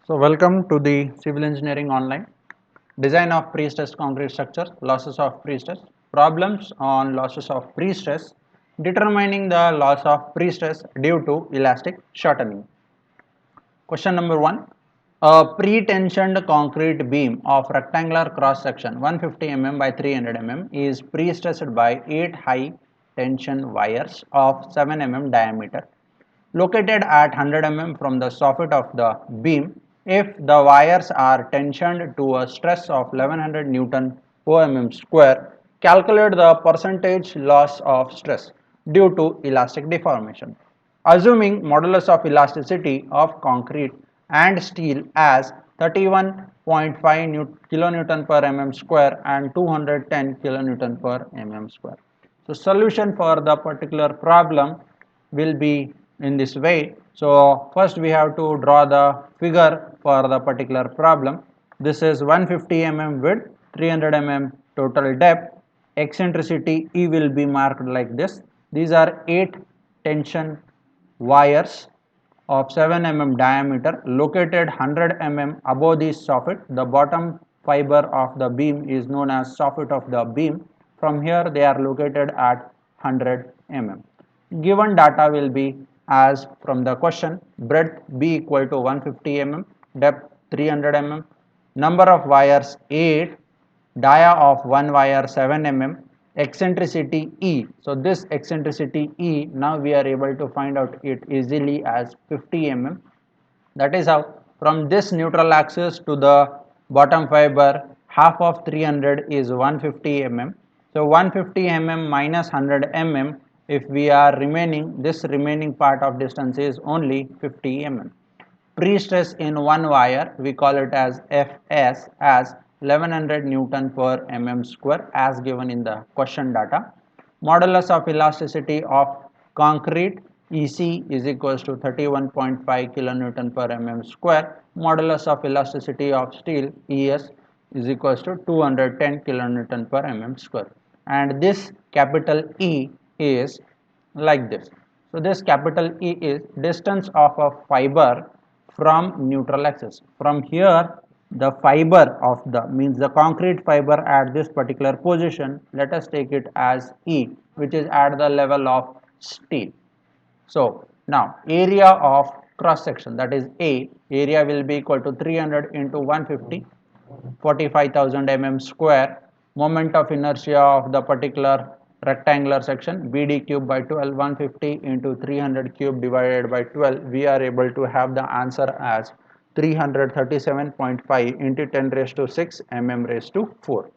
So welcome to the Civil Engineering Online. Design of pre-stressed concrete structure, losses of pre-stress, problems on losses of pre-stress, determining the loss of pre-stress due to elastic shortening. Question number 1. A pre-tensioned concrete beam of rectangular cross section 150 mm by 300 mm is pre-stressed by 8 high tension wires of 7 mm diameter located at 100 mm from the soffit of the beam. If the wires are tensioned to a stress of 1100 Newton per mm square, calculate the percentage loss of stress due to elastic deformation. Assuming modulus of elasticity of concrete and steel as 31.5 kilonewton per mm square and 210 kilonewton per mm square. So solution for the particular problem will be in this way. So first we have to draw the figure for the particular problem. This is 150 mm width, 300 mm total depth. Eccentricity E will be marked like this. These are 8 tension wires of 7 mm diameter located 100 mm above the soffit. The bottom fiber of the beam is known as soffit of the beam. From here they are located at 100 mm. Given data will be as from the question: breadth B equal to 150 mm, depth 300 mm, number of wires 8, dia of one wire 7 mm, eccentricity E. So this eccentricity E, now we are able to find out it easily as 50 mm. That is how from this neutral axis to the bottom fiber, half of 300 is 150 mm. So 150 mm minus 100 mm, if we are remaining, this remaining part of distance is only 50 mm. Pre-stress in one wire, we call it as Fs as 1100 Newton per mm square as given in the question data. Modulus of elasticity of concrete EC is equals to 31.5 kilonewton per mm square. Modulus of elasticity of steel ES is equals to 210 kilonewton per mm square. And this capital E is like this. So this capital E is distance of a fiber from neutral axis. From here the fiber of the means the concrete fiber at this particular position, let us take it as E, which is at the level of steel. So now area of cross section, that is A, area will be equal to 300 into 150, 45,000 mm square. Moment of inertia of the particular rectangular section BD cube by 12, 150 into 300 cube divided by 12, we are able to have the answer as 337.5 into 10 raised to 6 mm raised to 4.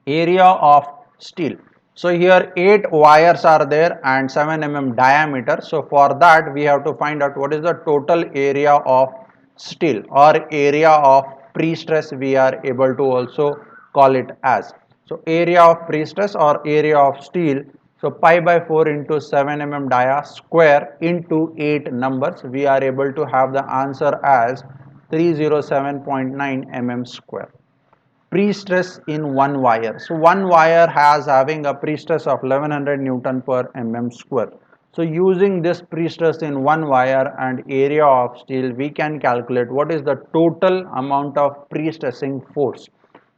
Area of steel. So here 8 wires are there and 7 mm diameter. So for that we have to find out what is the total area of steel, or area of pre-stress we are able to also call it as. So area of pre-stress or area of steel. So pi by 4 into 7 mm dia square into 8 numbers, we are able to have the answer as 307.9 mm square. Pre-stress in one wire. So one wire has having a pre-stress of 1100 Newton per mm square. So using this pre-stress in one wire and area of steel, we can calculate what is the total amount of pre-stressing force.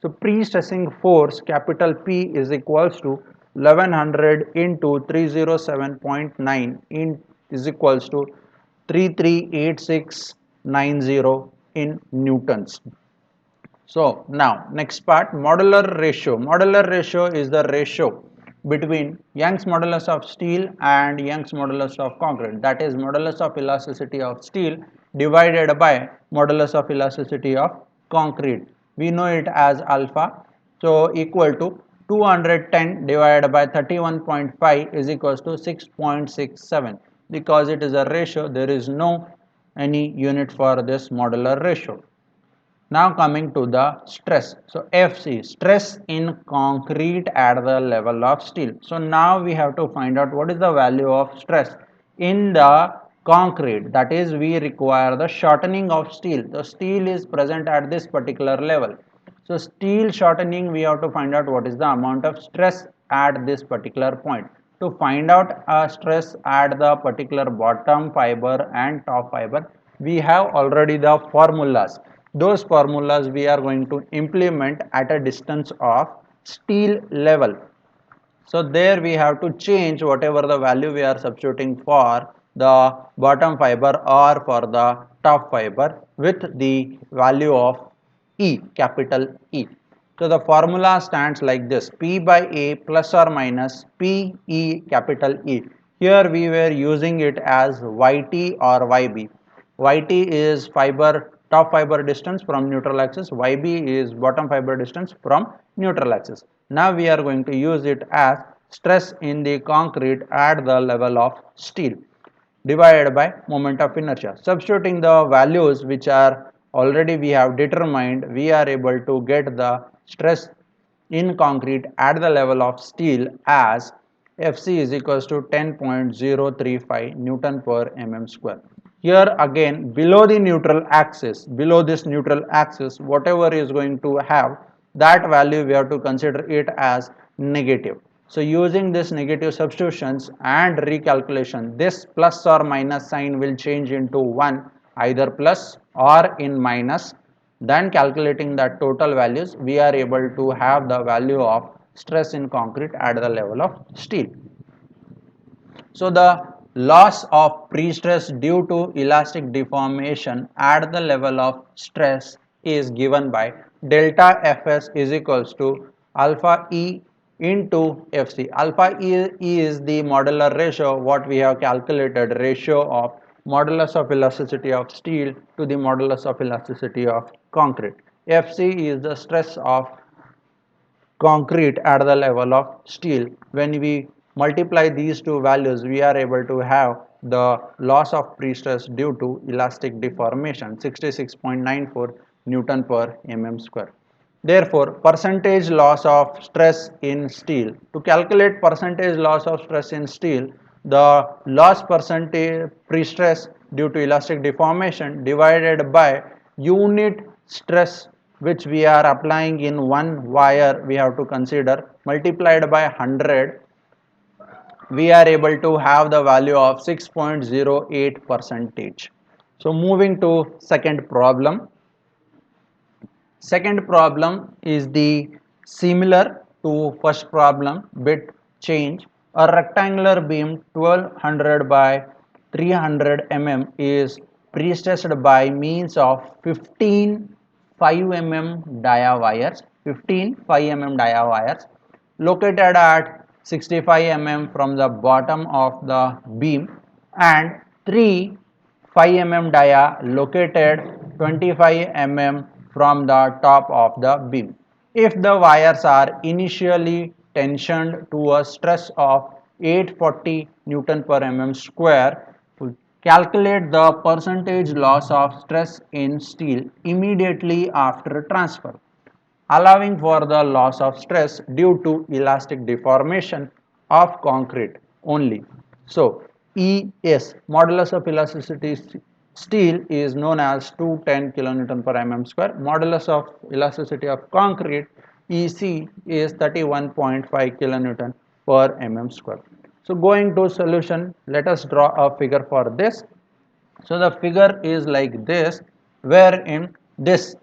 So pre-stressing force capital P is equals to 1100 into 307.9 is equals to 338690 in newtons. So now next part, modular ratio. Modular ratio is the ratio between Young's modulus of steel and Young's modulus of concrete. That is modulus of elasticity of steel divided by modulus of elasticity of concrete. We know it as alpha. So equal to 210 divided by 31.5 is equals to 6.67. Because it is a ratio, there is no any unit for this modular ratio. Now coming to the stress. So FC, stress in concrete at the level of steel. So now we have to find out what is the value of stress in the concrete. That is, we require the shortening of steel. The steel is present at this particular level. So steel shortening, we have to find out what is the amount of stress at this particular point. To find out a stress at the particular bottom fiber and top fiber, we have already the formulas. Those formulas we are going to implement at a distance of steel level. So there we have to change whatever the value we are substituting for the bottom fiber or for the top fiber with the value of E, capital E. So the formula stands like this: P by A plus or minus P E capital E. Here we were using it as YT or YB. YT is fiber top fiber distance from neutral axis, YB is bottom fiber distance from neutral axis. Now we are going to use it as stress in the concrete at the level of steel divided by moment of inertia. Substituting the values which are already we have determined, we are able to get the stress in concrete at the level of steel as Fc is equals to 10.035 Newton per mm square. Here again below the neutral axis, below this neutral axis, whatever is going to have that value we have to consider it as negative. So using this negative substitutions and recalculation, this plus or minus sign will change into 1, either plus or in minus. Then calculating the total values, we are able to have the value of stress in concrete at the level of steel. So the loss of pre-stress due to elastic deformation at the level of stress is given by delta Fs is equals to alpha E into Fc. Alpha E is the modular ratio, what we have calculated, ratio of modulus of elasticity of steel to the modulus of elasticity of concrete. Fc is the stress of concrete at the level of steel. When we multiply these two values, we are able to have the loss of pre-stress due to elastic deformation, 66.94 Newton per mm square. Therefore, percentage loss of stress in steel. To calculate percentage loss of stress in steel, the loss percentage pre-stress due to elastic deformation divided by unit stress which we are applying in one wire, we have to consider, multiplied by 100, we are able to have the value of 6.08 percentage. So moving to second problem. Second problem is the similar to first problem, bit change. A rectangular beam 1200 by 300 mm is pre-stressed by means of 15 5 mm dia wires, 15 5 mm dia wires located at 65 mm from the bottom of the beam and 3 5 mm dia located 25 mm from the top of the beam. If the wires are initially tensioned to a stress of 840 Newton per mm square, calculate the percentage loss of stress in steel immediately after transfer, allowing for the loss of stress due to elastic deformation of concrete only. So, ES, modulus of elasticity steel, is known as 210 kilonewton per mm square. Modulus of elasticity of concrete, EC, is 31.5 kilonewton per mm square. So going to solution, let us draw a figure for this. So the figure is like this, wherein this,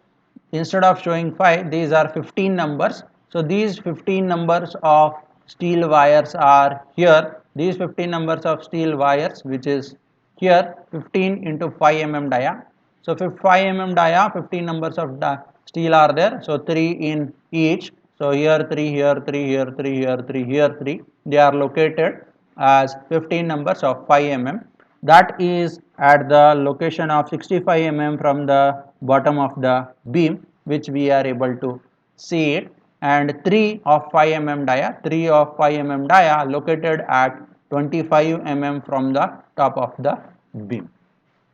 instead of showing 5, these are 15 numbers. So these 15 numbers of steel wires are here. These 15 numbers of steel wires, which is here 15 into 5 mm dia. So 5 mm dia, 15 numbers of steel are there. So 3 in each. So here 3, here 3, here 3, here 3, here 3. They are located as 15 numbers of 5 mm. That is at the location of 65 mm from the bottom of the beam, which we are able to see it, and 3 of 5 mm dia, 3 of 5 mm dia located at 25 mm from the top of the beam.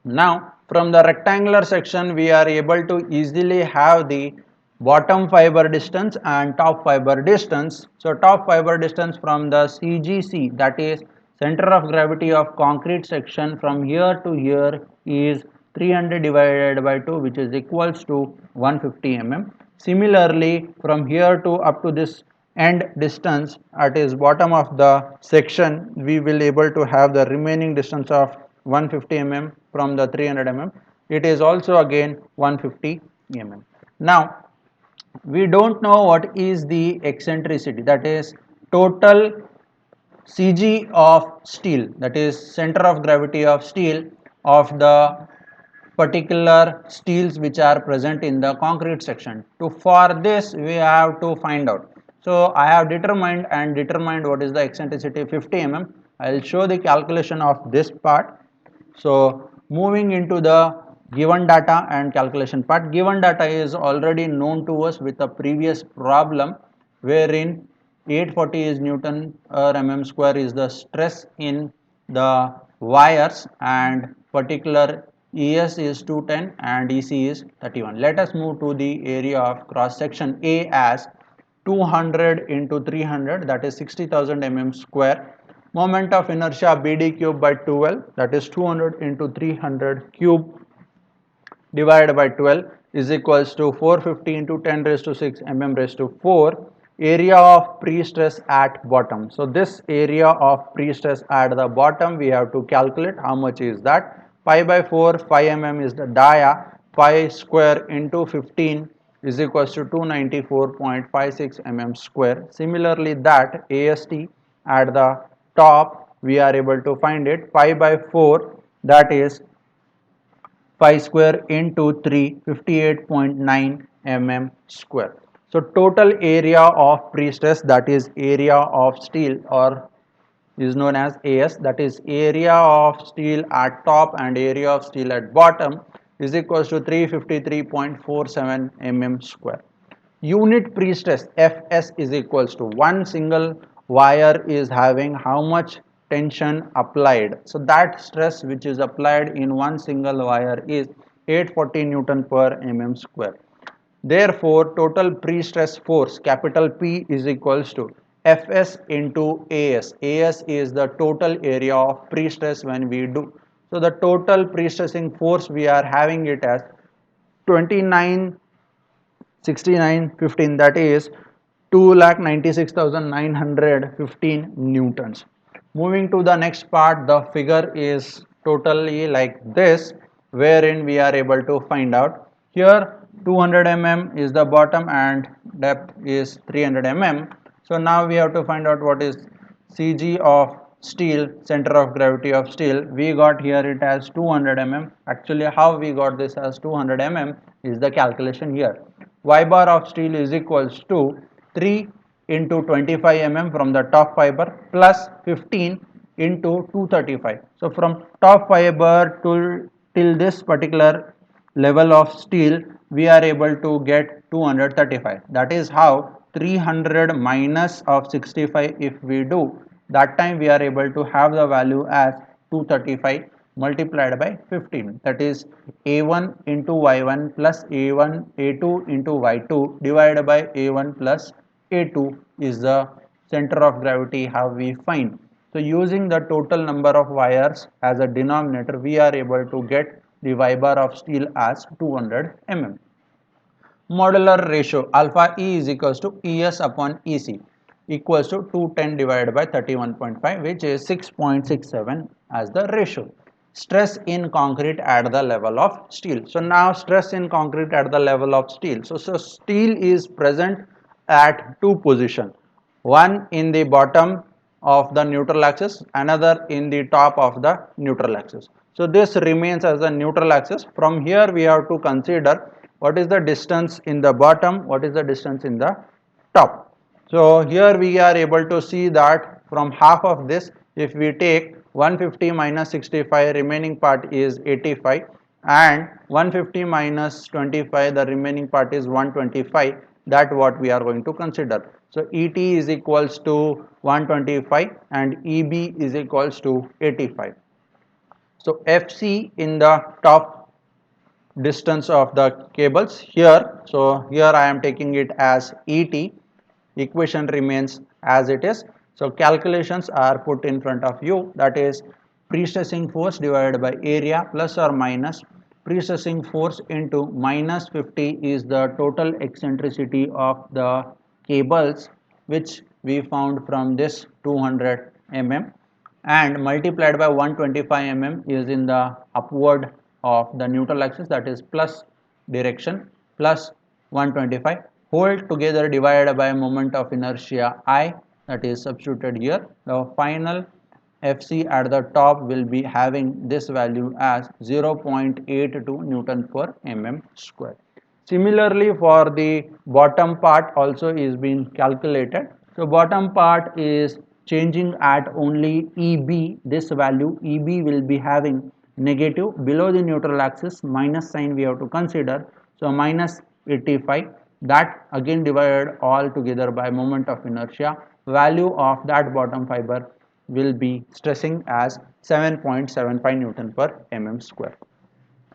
Now from the rectangular section we are able to easily have the bottom fiber distance and top fiber distance. So top fiber distance from the CGC, that is center of gravity of concrete section, from here to here is 300 divided by 2, which is equals to 150 mm. Similarly from here to up to this end distance at is bottom of the section, we will able to have the remaining distance of 150 mm from the 300 mm. it is also again 150 mm. Now we don't know what is the eccentricity, that is total CG of steel, that is center of gravity of steel, of the particular steels which are present in the concrete section. For this we have to find out. So I have determined what is the eccentricity 50 mm. I will show the calculation of this part. So moving into the given data and calculation part, given data is already known to us with a previous problem wherein 840 is Newton per mm square is the stress in the wires, and particular ES is 210 and EC is 31. Let us move to the area of cross section A as 200 into 300, that is 60,000 mm square. Moment of inertia BD cube by 12, that is 200 into 300 cube divided by 12 is equals to 450 into 10 raised to 6 mm raised to 4. Area of pre-stress at bottom. So this area of pre-stress at the bottom we have to calculate. How much is that? Pi by 4, 5 mm is the dia. Pi square into 15 is equals to 294.56 mm square. Similarly, that AST at the top we are able to find it. Pi by 4, that is pi square into 3, 58.9 mm square. So total area of pre-stress, that is area of steel, or is known as AS, that is area of steel at top and area of steel at bottom, is equals to 353.47 mm square. Unit pre-stress Fs is equals to one single wire is having how much tension applied. So that stress which is applied in one single wire is 840 Newton per mm square. Therefore, total pre-stress force capital P is equals to Fs into As. As is the total area of pre-stress when we do. So the total pre-stressing force we are having it as 29 6915, that is 2,96,915 newtons. Moving to the next part, the figure is totally like this, wherein we are able to find out here 200 mm is the bottom and depth is 300 mm. So now we have to find out what is CG of steel, center of gravity of steel. We got here it as 200 mm. Actually how we got this as 200 mm is the calculation here. Y bar of steel is equals to 3 into 25 mm from the top fiber plus 15 into 235. So from top fiber to till this particular level of steel we are able to get 235. That is how 300 minus of 65 if we do, that time we are able to have the value as 235 multiplied by 15, that is a1 into y1 plus a1 a2 into y2 divided by a1 plus a2 is the center of gravity how we find. So using the total number of wires as a denominator we are able to get the Y bar of steel as 200 mm. Modular ratio alpha E is equals to ES upon EC equals to 210 divided by 31.5, which is 6.67 as the ratio. Stress in concrete at the level of steel. So now stress in concrete at the level of steel. So steel is present at two positions. One in the bottom of the neutral axis, another in the top of the neutral axis. So this remains as the neutral axis. From here we have to consider what is the distance in the bottom, what is the distance in the top. So here we are able to see that from half of this, if we take 150 minus 65, remaining part is 85, and 150 minus 25, the remaining part is 125. That what we are going to consider. So ET is equals to 125 and EB is equals to 85. So FC in the top distance of the cables here. So here I am taking it as ET. Equation remains as it is. So calculations are put in front of you, that is pre-stressing force divided by area plus or minus pre-stressing force into minus 50 is the total eccentricity of the cables which we found from this 200 mm, and multiplied by 125 mm is in the upward of the neutral axis, that is plus direction, plus 125, hold together divided by moment of inertia I, that is substituted here. The final Fc at the top will be having this value as 0.82 Newton per mm square. Similarly, for the bottom part also is being calculated. So bottom part is changing at only EB. This value EB will be having negative below the neutral axis, minus sign we have to consider. So minus 85, that again divided all together by moment of inertia. Value of that bottom fiber will be stressing as 7.75 Newton per mm square.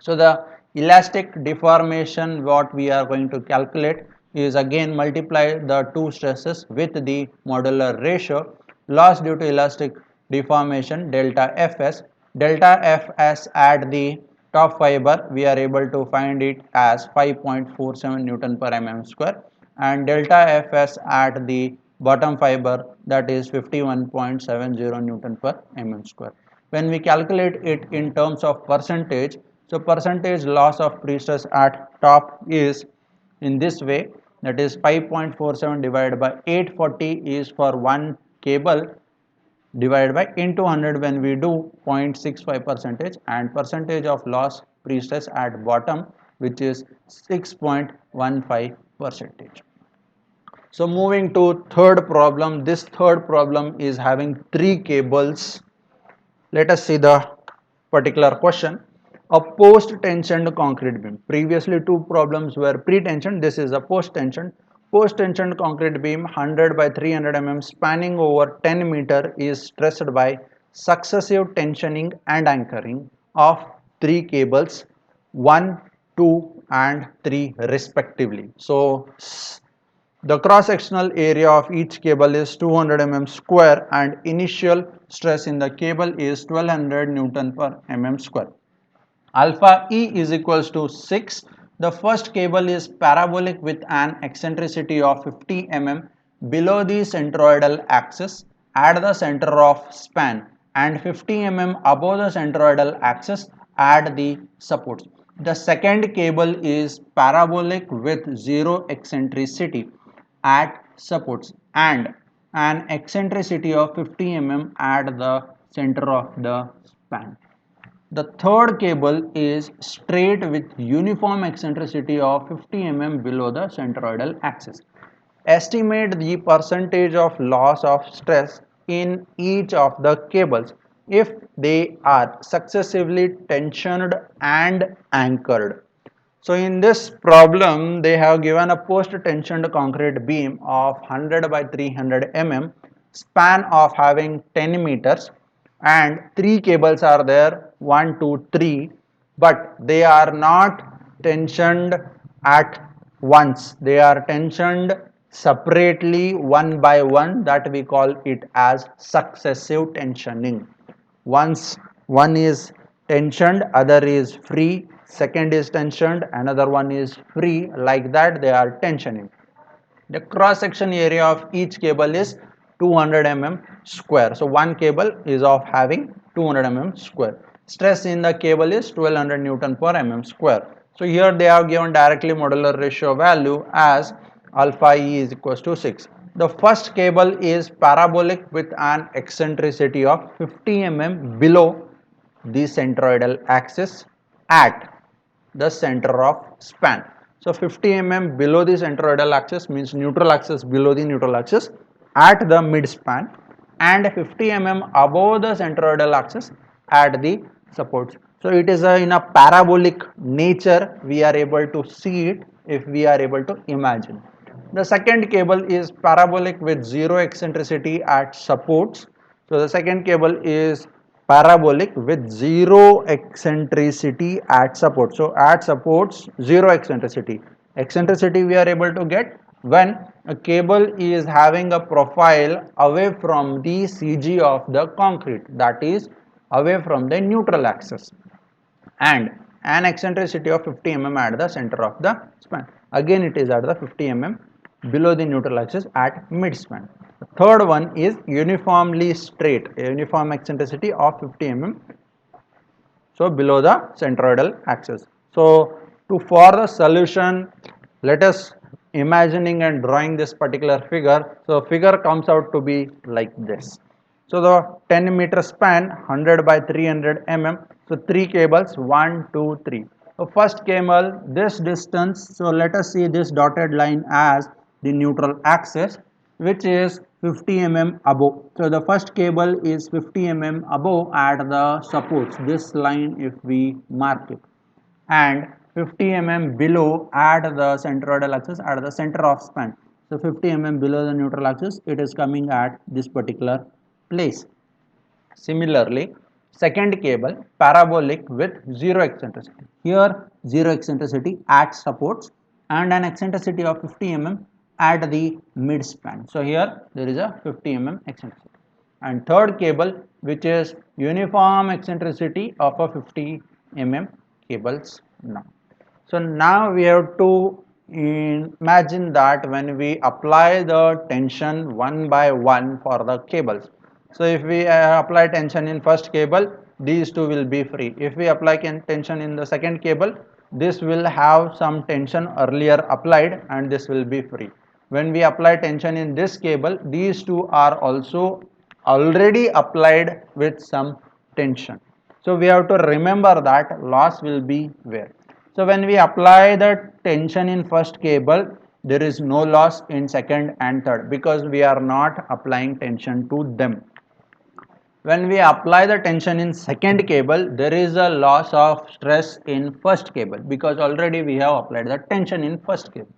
So the elastic deformation what we are going to calculate is again multiply the two stresses with the modular ratio. Loss due to elastic deformation delta Fs. Delta Fs at the top fiber we are able to find it as 5.47 Newton per mm square, and delta Fs at the bottom fiber, that is 51.70 Newton per mm square. When we calculate it in terms of percentage, so percentage loss of pre-stress at top is in this way, that is 5.47 divided by 840 is for one cable, divided by into 100 when we do 0.65 percentage, and percentage of loss pre-stress at bottom, which is 6.15 percentage. So moving to third problem, this third problem is having three cables. Let us see the particular question. A post-tensioned concrete beam. Previously two problems were pre-tensioned. This is a post-tensioned. Post-tensioned concrete beam 100 by 300 mm spanning over 10 meter is stressed by successive tensioning and anchoring of three cables 1, 2 and 3 respectively. So the cross-sectional area of each cable is 200 mm square and initial stress in the cable is 1200 Newton per mm square. Alpha E is equals to 6. The first cable is parabolic with an eccentricity of 50 mm below the centroidal axis at the center of span and 50 mm above the centroidal axis at the supports. The second cable is parabolic with zero eccentricity at supports and an eccentricity of 50 mm at the center of the span. The third cable is straight with uniform eccentricity of 50 mm below the centroidal axis. Estimate the percentage of loss of stress in each of the cables if they are successively tensioned and anchored. So in this problem, they have given a post-tensioned concrete beam of 100 by 300 mm, span of having 10 meters, and three cables are there, 1, 2, 3, but they are not tensioned at once. They are tensioned separately one by one, that we call it as successive tensioning. Once one is tensioned, other is free, second is tensioned, another one is free, like that they are tensioning. The cross section area of each cable is 200 mm square. So one cable is of having 200 mm square. Stress in the cable is 1200 Newton per mm square. So here they have given directly modular ratio value as alpha E is equals to 6. The first cable is parabolic with an eccentricity of 50 mm below the centroidal axis at the center of span. So 50 mm below the centroidal axis means neutral axis below the neutral axis at the mid span, and 50 mm above the centroidal axis at the supports. So it is in a parabolic nature, we are able to see it if we are able to imagine. The second cable is parabolic with zero eccentricity at supports. So the second cable is parabolic with zero eccentricity at support. So at supports, zero eccentricity. Eccentricity we are able to get when a cable is having a profile away from the CG of the concrete, that is away from the neutral axis, and an eccentricity of 50 mm at the center of the span. Again it is at the 50 mm below the neutral axis at mid span. The third one is uniformly straight, a uniform eccentricity of 50 mm. so below the centroidal axis. So for the solution, let us imagining and drawing this particular figure. So figure comes out to be like this. So the 10-meter span 100 by 300 mm. So 3 cables, 1, 2, 3. So first cable, this distance, so let us see this dotted line as the neutral axis, which is 50 mm above. So the first cable is 50 mm above at the supports, this line if we mark it, and 50 mm below at the centroidal axis at the center of span. So 50 mm below the neutral axis, it is coming at this particular place. Similarly, second cable parabolic with zero eccentricity. Here zero eccentricity at supports and an eccentricity of 50 mm at the mid span. So here there is a 50 mm eccentricity. And third cable, which is uniform eccentricity of a 50 mm cables now. So now we have to imagine that when we apply the tension one by one for the cables. So if we apply tension in first cable, these two will be free. If we apply tension in the second cable, this will have some tension earlier applied and this will be free. When we apply tension in this cable, these two are also already applied with some tension. So we have to remember that loss will be where. So when we apply the tension in first cable, there is no loss in second and third because we are not applying tension to them. When we apply the tension in second cable, there is a loss of stress in first cable because already we have applied the tension in first cable.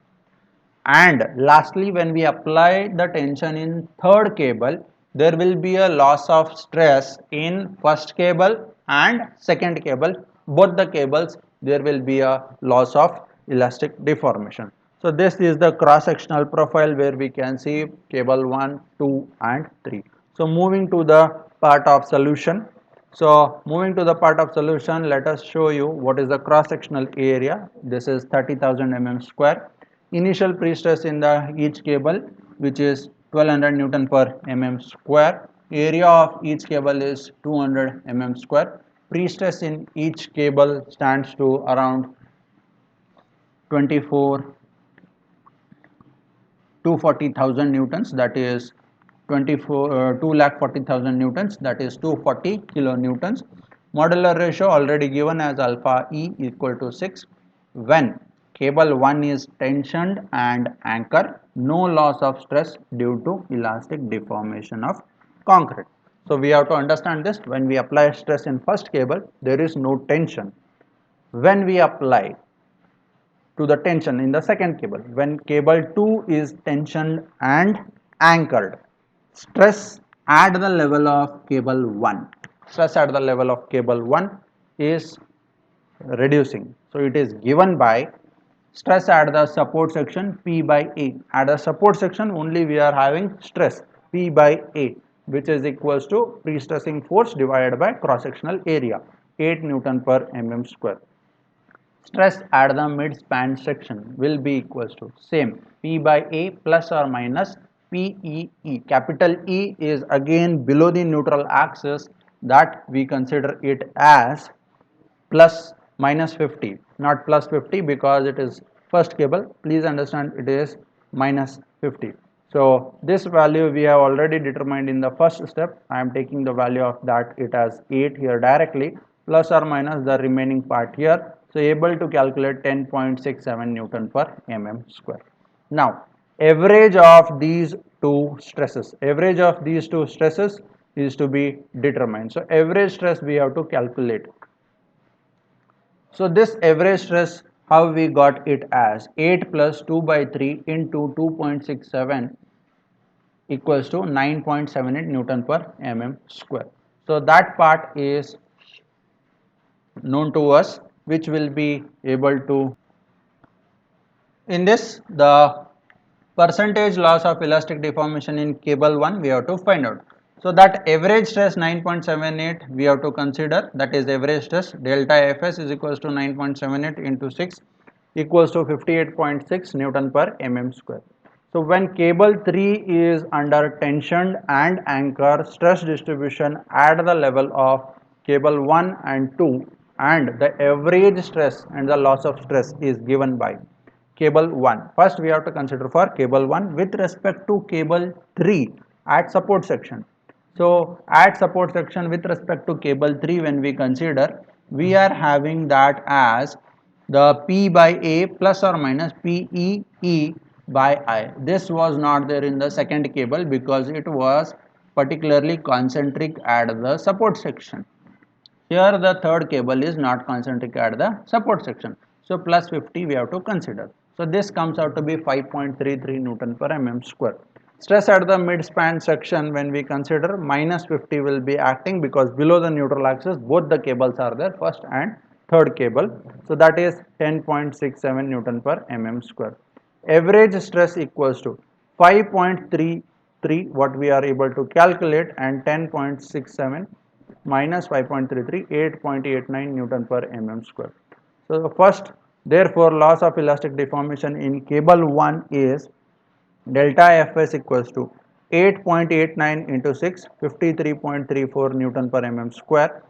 And lastly, when we apply the tension in third cable, there will be a loss of stress in first cable and second cable. Both the cables, there will be a loss of elastic deformation. So this is the cross-sectional profile where we can see cable 1, 2 and 3. So moving to the part of solution. So moving to the part of solution, let us show you what is the cross-sectional area. This is 30,000 mm square. Initial pre-stress in the each cable, which is 1200 Newton per mm square. Area of each cable is 200 mm square. Pre-stress in each cable stands to around 240,000 newtons, that is 2,40,000 newtons, that is 240 kilonewtons. Modular ratio already given as alpha E equal to 6. When cable 1 is tensioned and anchor, no loss of stress due to elastic deformation of concrete. So we have to understand this. When we apply stress in first cable, there is no tension. When we apply to the tension in the second cable, when cable 2 is tensioned and anchored, stress at the level of cable 1, stress at the level of cable 1 is reducing. So it is given by stress at the support section P by A. At the support section only we are having stress P by A, which is equals to pre-stressing force divided by cross-sectional area, 8 Newton per mm square. Stress at the mid-span section will be equals to same P by A plus or minus PEE. Capital E is again below the neutral axis, that we consider it as plus minus 50, not plus 50 because it is first cable. Please understand it is minus 50. So this value we have already determined in the first step. I am taking the value of that, it as 8 here directly, plus or minus the remaining part here. So able to calculate 10.67 Newton per mm square. Now average of these two stresses, is to be determined. So average stress we have to calculate. So this average stress, how we got it as 8 plus 2 by 3 into 2.67 equals to 9.78 Newton per mm square. So that part is known to us, which will be able to, in this the percentage loss of elastic deformation in cable 1 we have to find out. So that average stress 9.78 we have to consider, that is average stress delta Fs is equals to 9.78 into 6 equals to 58.6 Newton per mm square. So when cable 3 is under tension and anchor, stress distribution at the level of cable 1 and 2 and the average stress and the loss of stress is given by cable 1. First we have to consider for cable 1 with respect to cable 3 at support section. So at support section with respect to cable 3, when we consider, we are having that as the P by A plus or minus PE by I. This was not there in the second cable because it was particularly concentric at the support section. Here the third cable is not concentric at the support section. So plus 50 we have to consider. So this comes out to be 5.33 Newton per mm square. Stress at the mid-span section, when we consider, minus 50 will be acting because below the neutral axis both the cables are there, first and third cable. So that is 10.67 Newton per mm square. Average stress equals to 5.33 what we are able to calculate, and 10.67 minus 5.33, 8.89 Newton per mm square. So the first, therefore, loss of elastic deformation in cable 1 is delta Fs equals to 8.89 into 6, 53.34 Newton per mm square.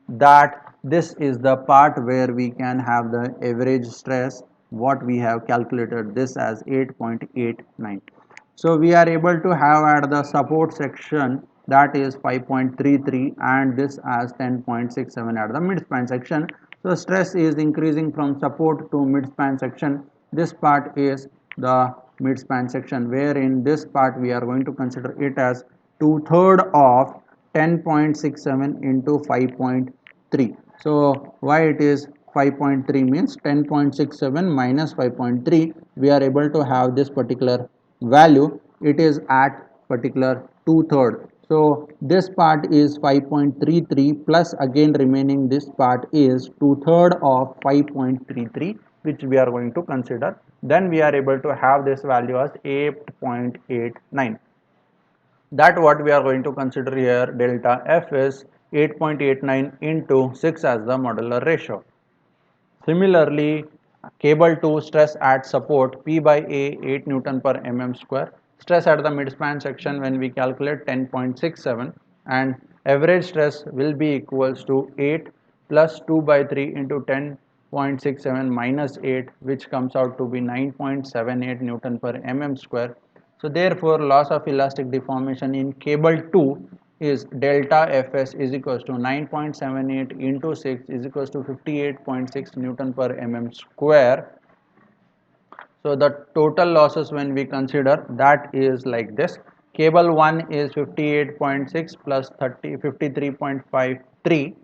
That this is the part where we can have the average stress, what we have calculated this as 8.89. So we are able to have at the support section that is 5.33 and this as 10.67 at the midspan section. So stress is increasing from support to midspan section. This part is the midspan section, where in this part we are going to consider it as 2/3 of 10.67 into 5.3. So why it is 5.3 means 10.67 minus 5.3, we are able to have this particular value. It is at particular 2/3. So this part is 5.33 plus again remaining this part is 2/3 of 5.33, which we are going to consider. Then we are able to have this value as 8.89. That what we are going to consider here, delta F is 8.89 into 6 as the modular ratio. Similarly, cable 2 stress at support P by A 8 Newton per mm square. Stress at the midspan section, when we calculate, 10.67, and average stress will be equals to 8 plus 2 by 3 into 10.67 minus 8, which comes out to be 9.78 Newton per mm square. So therefore loss of elastic deformation in cable 2 is delta Fs is equals to 9.78 into 6 is equals to 58.6 Newton per mm square. So the total losses when we consider, that is like this. Cable 1 is 58.6 plus 53.53.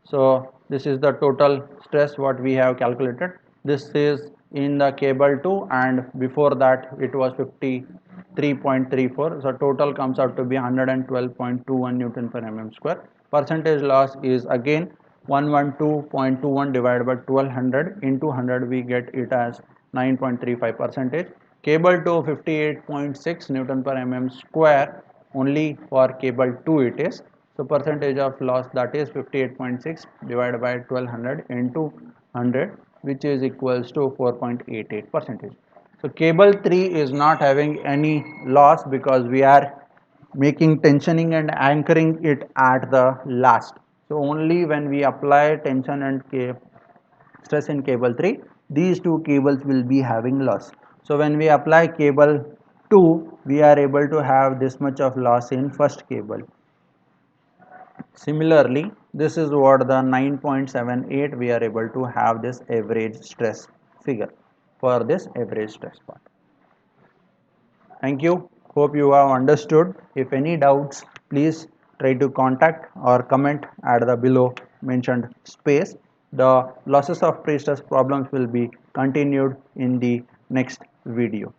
So this is the total stress what we have calculated. This is in the cable 2 and before that it was 53.34. So total comes out to be 112.21 Newton per mm square. Percentage loss is again 112.21 divided by 1200 into 100, we get it as 9.35 percentage. Cable 2 58.6 Newton per mm square, only for cable 2 it is. So percentage of loss, that is 58.6 divided by 1200 into 100, which is equals to 4.88 percentage. So cable 3 is not having any loss because we are making tensioning and anchoring it at the last. So only when we apply tension and stress in cable 3, these two cables will be having loss. So when we apply cable 2, we are able to have this much of loss in first cable. Similarly, this is what the 9.78 we are able to have this average stress figure for this average stress part. Thank you. Hope you have understood. If any doubts, please try to contact or comment at the below mentioned space. The losses of pre-stress problems will be continued in the next video.